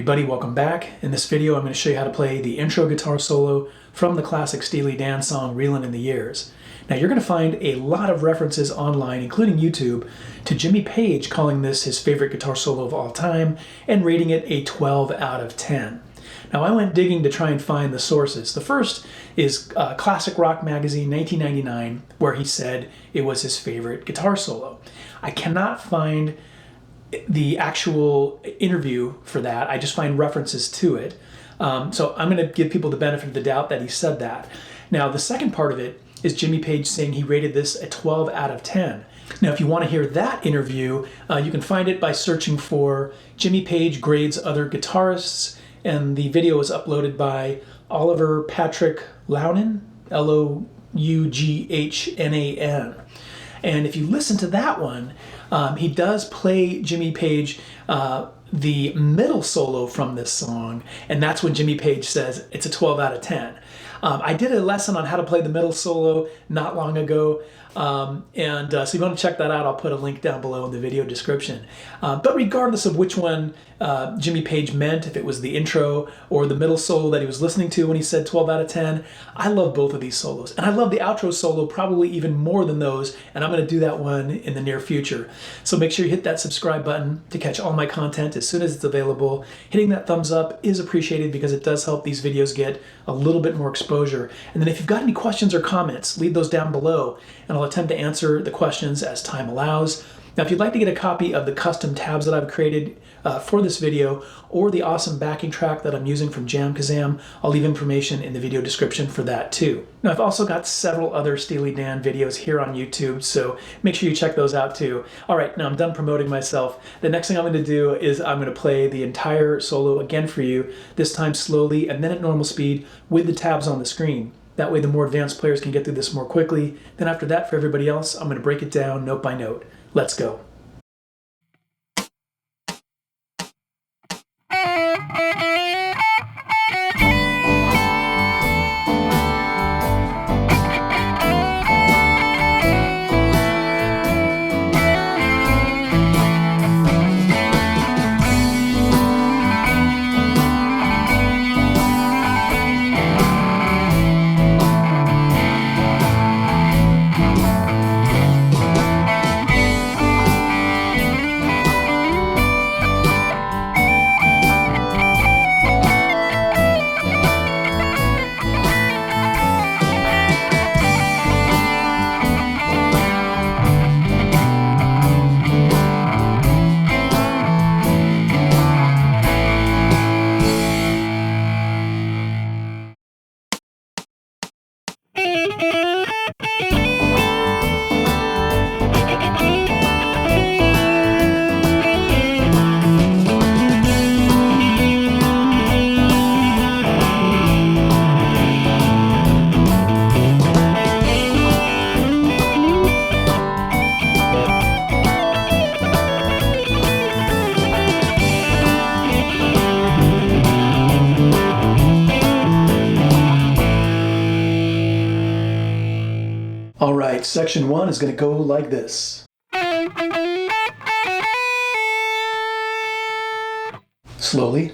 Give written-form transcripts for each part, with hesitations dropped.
everybody, welcome back. In this video I'm going to show you how to play the intro guitar solo from the classic Steely Dan song Reelin' in the Years. Now you're going to find a lot of references online, including YouTube, to Jimmy Page calling this his favorite guitar solo of all time and rating it a 12 out of 10. Now I went digging to try and find the sources. The first is Classic Rock Magazine 1999, where he said it was his favorite guitar solo. I cannot find the actual interview for that. I just find references to it. So I'm going to give people the benefit of the doubt that he said that. Now the second part of it is Jimmy Page saying he rated this a 12 out of 10. Now if you want to hear that interview, you can find it by searching for Jimmy Page grades other guitarists, and the video was uploaded by Oliver Patrick Loughnan, L-O-U-G-H-N-A-N. And if you listen to that one, he does play Jimmy Page the middle solo from this song, and that's when Jimmy Page says it's a 12 out of 10. I did a lesson on how to play the middle solo not long ago, so if you want to check that out, I'll put a link down below in the video description. But regardless of which one Jimmy Page meant, if it was the intro or the middle solo that he was listening to when he said 12 out of 10, I love both of these solos. And I love the outro solo probably even more than those, and I'm going to do that one in the near future. So make sure you hit that subscribe button to catch all my content as soon as it's available. Hitting that thumbs up is appreciated because it does help these videos get a little bit more exposure. And then if you've got any questions or comments, leave those down below, and I'll attempt to answer the questions as time allows. Now, if you'd like to get a copy of the custom tabs that I've created for this video, or the awesome backing track that I'm using from Jam Kazam, I'll leave information in the video description for that too. Now, I've also got several other Steely Dan videos here on YouTube, so make sure you check those out too. All right, now I'm done promoting myself. The next thing I'm going to do is I'm going to play the entire solo again for you, this time slowly and then at normal speed with the tabs on the screen. That way the more advanced players can get through this more quickly. Then after that, for everybody else, I'm going to break it down note by note. Let's go. All right, section 1 is going to go like this. Slowly.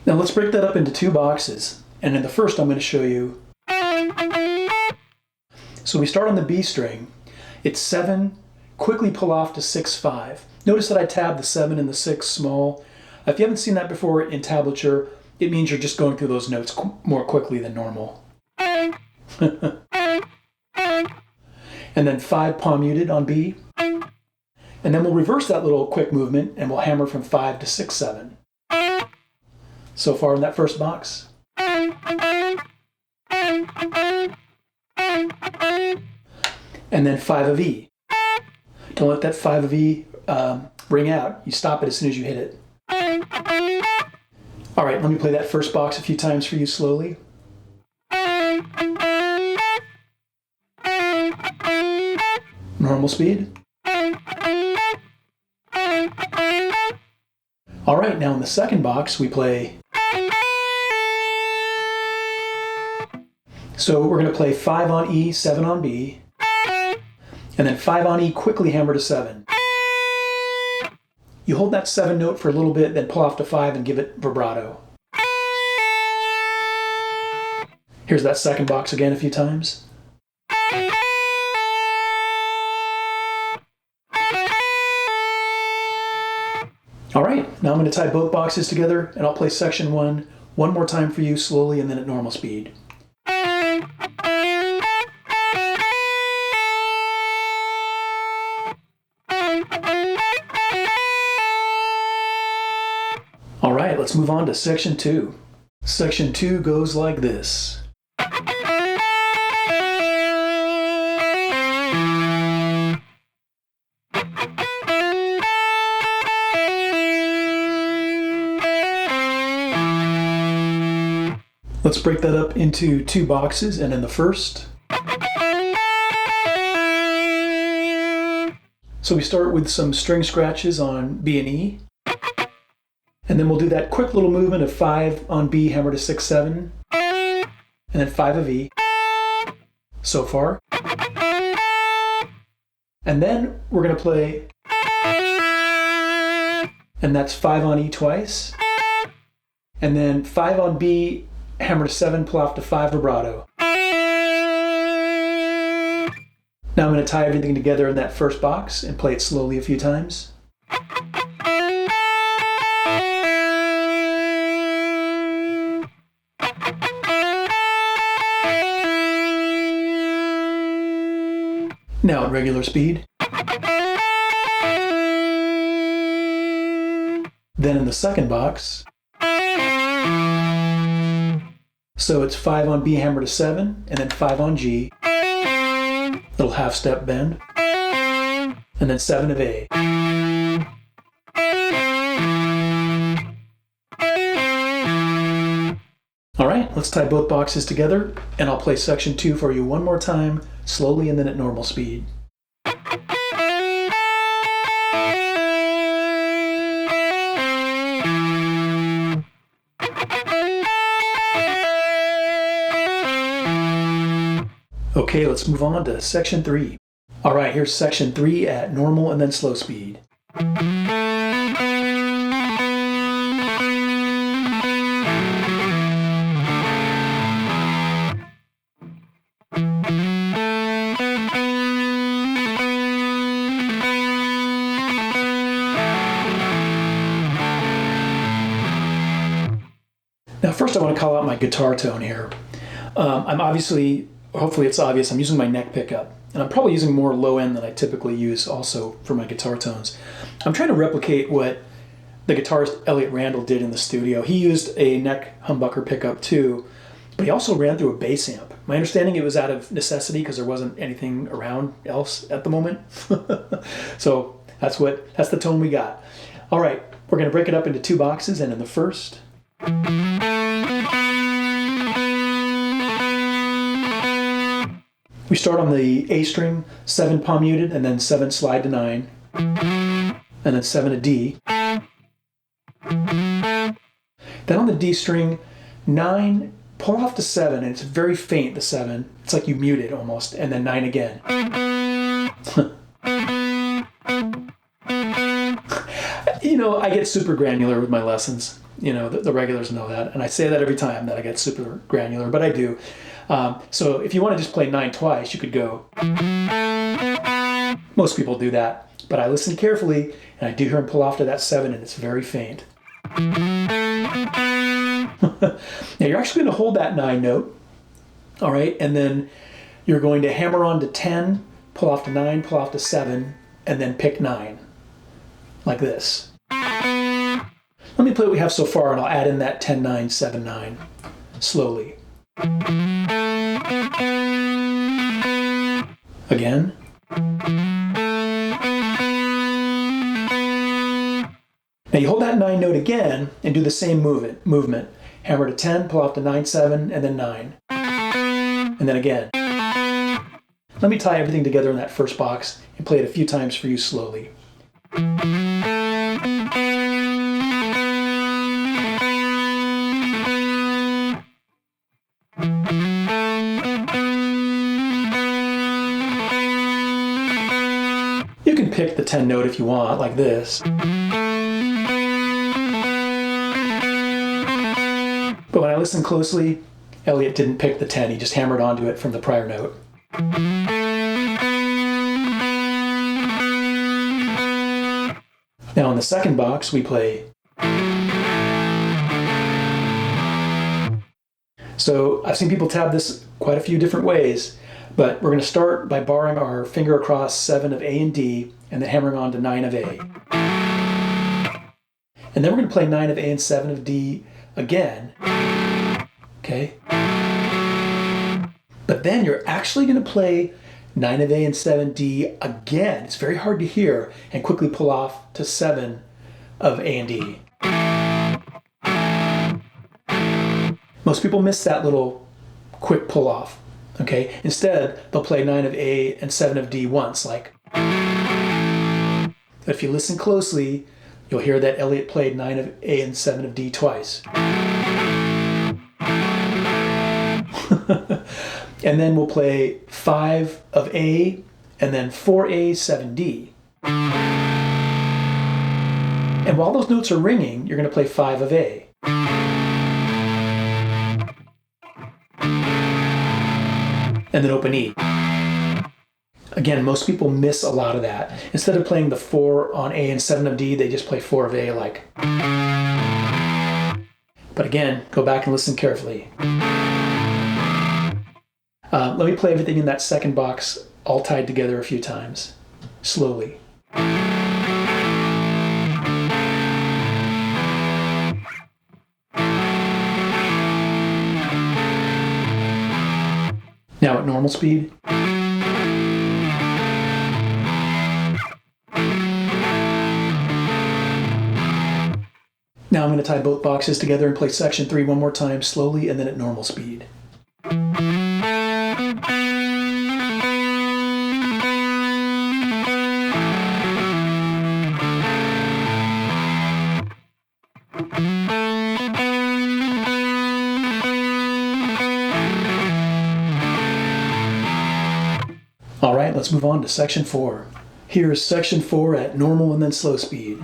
Now let's break that up into two boxes. And in the first I'm going to show you. So we start on the B string. It's 7, quickly pull off to 6-5. Notice that I tabbed the 7 and the 6 small. If you haven't seen that before in tablature, it means you're just going through those notes more quickly than normal. And then 5 palm muted on B. And then we'll reverse that little quick movement and we'll hammer from 5 to 6-7. So far in that first box. And then 5 of E. Don't let that 5 of E ring out. You stop it as soon as you hit it. All right, let me play that first box a few times for you slowly. Normal speed. All right, now in the second box, we play. So we're going to play 5 on E, 7 on B, and then 5 on E, quickly hammer to 7. You hold that 7 note for a little bit, then pull off to 5 and give it vibrato. Here's that second box again a few times. All right, now I'm going to tie both boxes together and I'll play section 1 one more time for you slowly and then at normal speed. All right, let's move on to section 2. Section 2 goes like this. Let's break that up into 2 boxes, and in the first, so we start with some string scratches on B and E, and then we'll do that quick little movement of 5 on B, hammer to 6, 7, and then 5 of E, so far. And then we're going to play, and that's 5 on E twice, and then 5 on B, hammer to 7, pull off to 5 vibrato. Now I'm going to tie everything together in that first box and play it slowly a few times. Now at regular speed. Then in the second box, so it's 5 on B, hammer to 7, and then 5 on G, little half step bend, and then 7 of A. All right, let's tie both boxes together, and I'll play section 2 for you one more time, slowly and then at normal speed. Okay, let's move on to section 3. All right, here's section 3 at normal and then slow speed. Now first I want to call out my guitar tone here. I'm obviously, hopefully it's obvious, I'm using my neck pickup. And I'm probably using more low end than I typically use also for my guitar tones. I'm trying to replicate what the guitarist Elliot Randall did in the studio. He used a neck humbucker pickup too, but he also ran through a bass amp. My understanding it was out of necessity because there wasn't anything around else at the moment. So that's the tone we got. All right, we're going to break it up into 2 boxes, and in the first, we start on the A string, 7 palm muted, and then 7 slide to 9, and then 7 to D. Then on the D string, 9, pull off to 7, and it's very faint, the 7. It's like you mute it almost, and then 9 again. You know, I get super granular with my lessons. You know, the regulars know that, and I say that every time that I get super granular, but I do. So if you want to just play 9 twice, you could go. Most people do that, but I listen carefully, and I do hear him pull off to that 7, and it's very faint. Now you're actually going to hold that 9 note, all right, and then you're going to hammer on to 10, pull off to 9, pull off to 7, and then pick 9, like this. Let me play what we have so far, and I'll add in that 10, 9, 7, 9, slowly. Again. Now you hold that 9 note again and do the same movement. Hammer to 10, pull off to 9, 7, and then 9. And then again. Let me tie everything together in that first box and play it a few times for you slowly. pick the 10 note if you want, like this. But when I listen closely, Elliot didn't pick the 10, he just hammered onto it from the prior note. Now in the second box, we play. So I've seen people tab this quite a few different ways, but we're going to start by barring our finger across 7 of A and D, and then hammering on to 9 of A. And then we're going to play 9 of A and 7 of D again. Okay? But then you're actually going to play 9 of A and 7D again. It's very hard to hear, and quickly pull off to 7 of A and D. Most people miss that little quick pull off. Okay? Instead, they'll play 9 of A and 7 of D once, like. But if you listen closely, you'll hear that Elliot played 9 of A and 7 of D twice. And then we'll play 5 of A and then 4A, 7D. And while those notes are ringing, you're going to play 5 of A. And then open E. Again, most people miss a lot of that. Instead of playing the 4 on A and 7 of D, they just play 4 of A like. But again, go back and listen carefully. Let me play everything in that second box all tied together a few times, slowly. Now at normal speed. Now I'm going to tie both boxes together and play section 3 one more time slowly and then at normal speed. All right, let's move on to section 4. Here's section 4 at normal and then slow speed.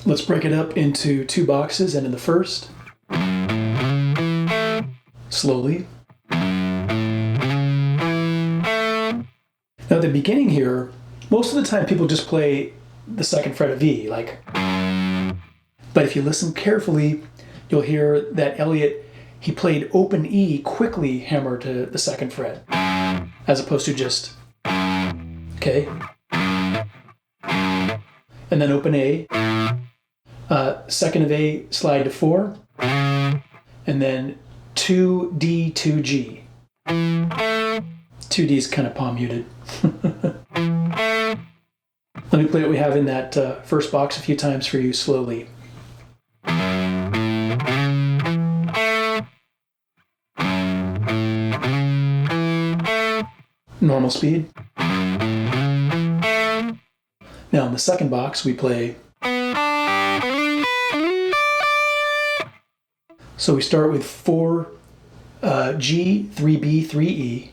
Let's break it up into 2 boxes, and in the first, slowly. Now at the beginning here, most of the time people just play the second fret of E, like. But if you listen carefully, you'll hear that Elliot, he played open E quickly hammer to the second fret, as opposed to just, okay. And then open A, second of A slide to 4, and then 2D, 2G. 2D is kind of palm muted. Let me play what we have in that first box a few times for you slowly. Normal speed. Now in the second box we play. So we start with 4 G, 3B, 3E.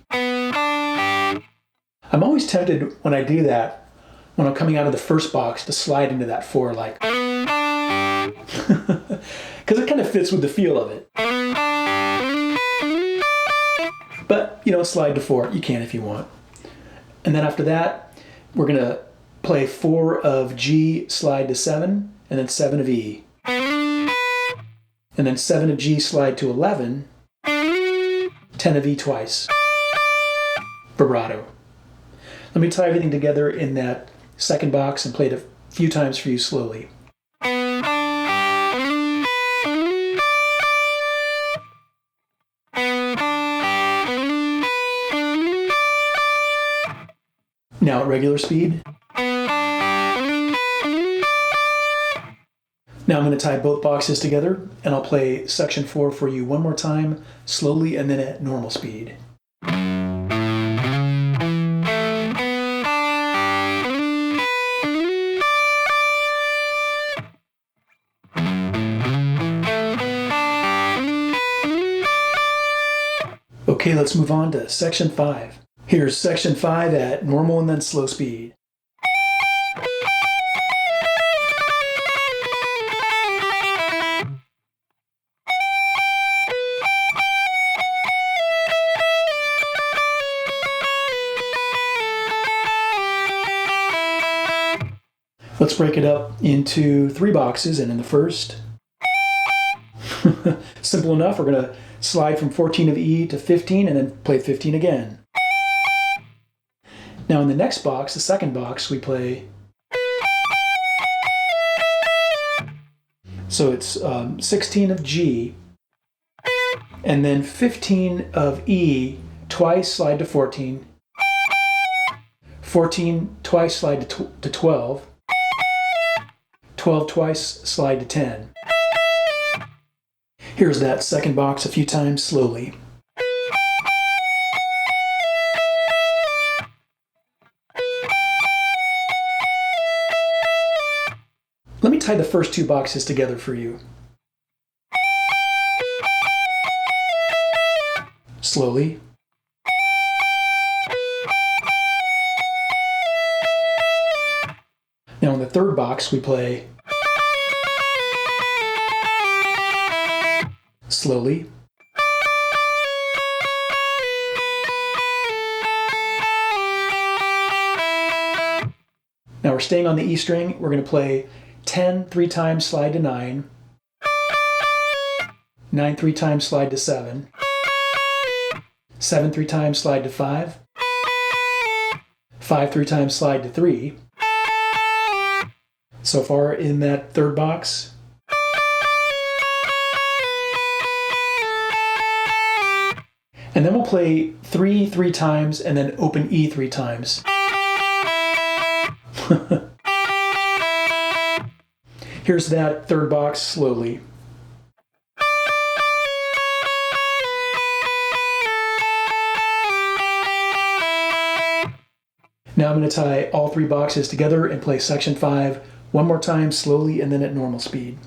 I'm always tempted when I do that, when I'm coming out of the first box, to slide into that 4 like. Because it kind of fits with the feel of it. But, slide to 4. You can if you want. And then after that, we're going to play 4 of G, slide to 7, and then 7 of E. And then 7 of G, slide to 11, 10 of E twice. Vibrato. Let me tie everything together in that second box and play it a few times for you slowly. Now at regular speed. Now I'm going to tie both boxes together, and I'll play section 4 for you one more time, slowly, and then at normal speed. Okay, let's move on to section 5. Here's section 5 at normal and then slow speed. Let's break it up into 3 boxes, and in the first, simple enough, we're going to slide from 14 of E to 15 and then play 15 again. Now in the next box, the second box, we play, so it's 16 of G, and then 15 of E, twice slide to 14, 14 twice slide to 12, 12 twice slide to 10. Here's that second box a few times slowly. Let me tie the first 2 boxes together for you. Slowly. Now in the third box we play slowly. Now we're staying on the E string. We're going to play 10 3 times, slide to 9, 9 3 times, slide to 7, 7 3 times, slide to 5, 5 3 times, slide to 3. So far in that third box. And then we'll play 3 3 times and then open E 3 times. Here's that third box slowly. Now I'm going to tie all 3 boxes together and play section 5 one more time slowly and then at normal speed.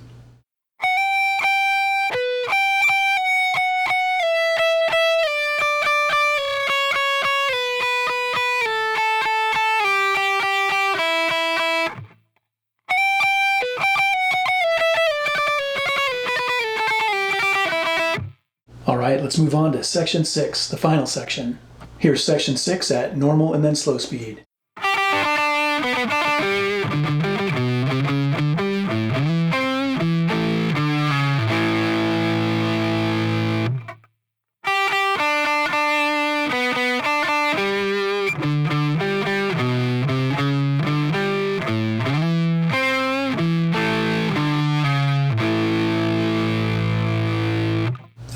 All right, let's move on to section 6, the final section. Here's section 6 at normal and then slow speed.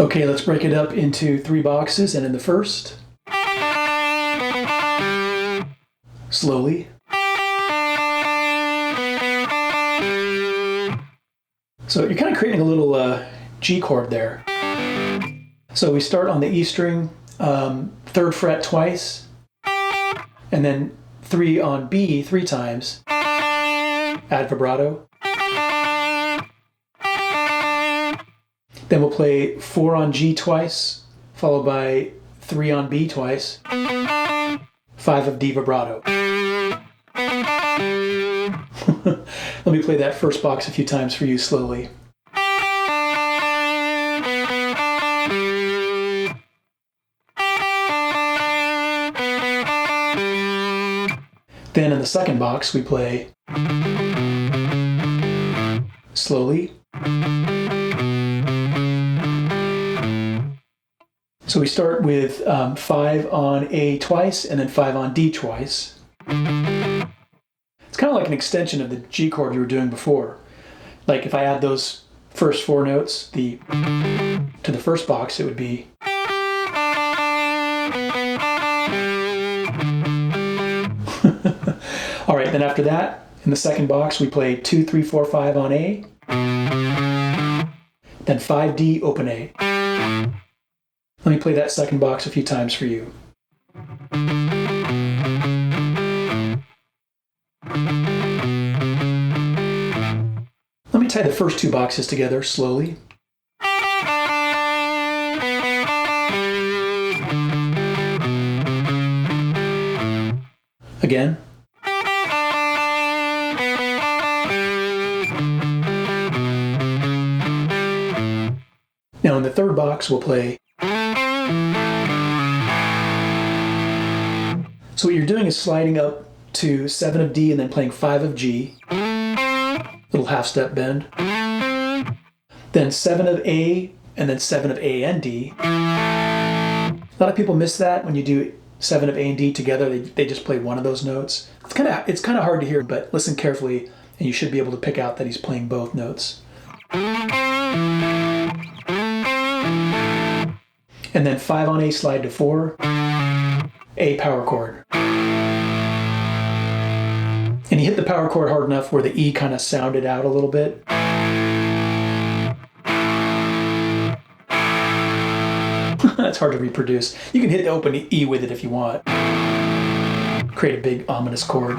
Okay, let's break it up into 3 boxes, and in the first, slowly. So you're kind of creating a little G chord there. So we start on the E string, 3rd fret twice, and then 3 on B 3 times, add vibrato. Then we'll play 4 on G twice, followed by 3 on B twice, 5 of D vibrato. Let me play that first box a few times for you slowly. Then in the second box we play slowly. So we start with 5 on A twice and then 5 on D twice. It's kind of like an extension of the G chord you were doing before. Like if I add those first 4 notes to the first box, it would be all right, then after that, in the second box, we play 2, 3, 4, 5 on A, then 5D, open A. Let me play that second box a few times for you. Let me tie the first 2 boxes together slowly. Again. Now in the third box, we'll play. So what you're doing is sliding up to 7 of D and then playing 5 of G. Little half step bend. Then 7 of A and then 7 of A and D. A lot of people miss that when you do 7 of A and D together. They just play one of those notes. It's kind of hard to hear, but listen carefully and you should be able to pick out that he's playing both notes. And then 5 on A, slide to 4, A power chord. And he hit the power chord hard enough where the E kind of sounded out a little bit. That's hard to reproduce. You can hit the open E with it if you want. Create a big ominous chord.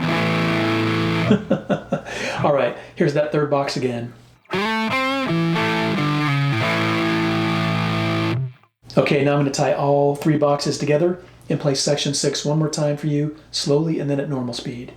All right, here's that third box again. Okay, now I'm going to tie all 3 boxes together and play section 6 one more time for you, slowly and then at normal speed.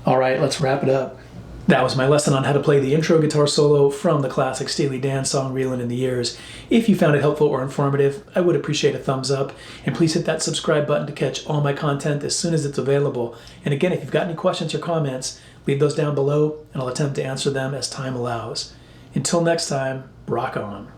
All right, let's wrap it up. That was my lesson on how to play the intro guitar solo from the classic Steely Dan song Reelin in the Years. If you found it helpful or informative, I would appreciate a thumbs up. And please hit that subscribe button to catch all my content as soon as it's available. And again, if you've got any questions or comments, leave those down below and I'll attempt to answer them as time allows. Until next time, rock on.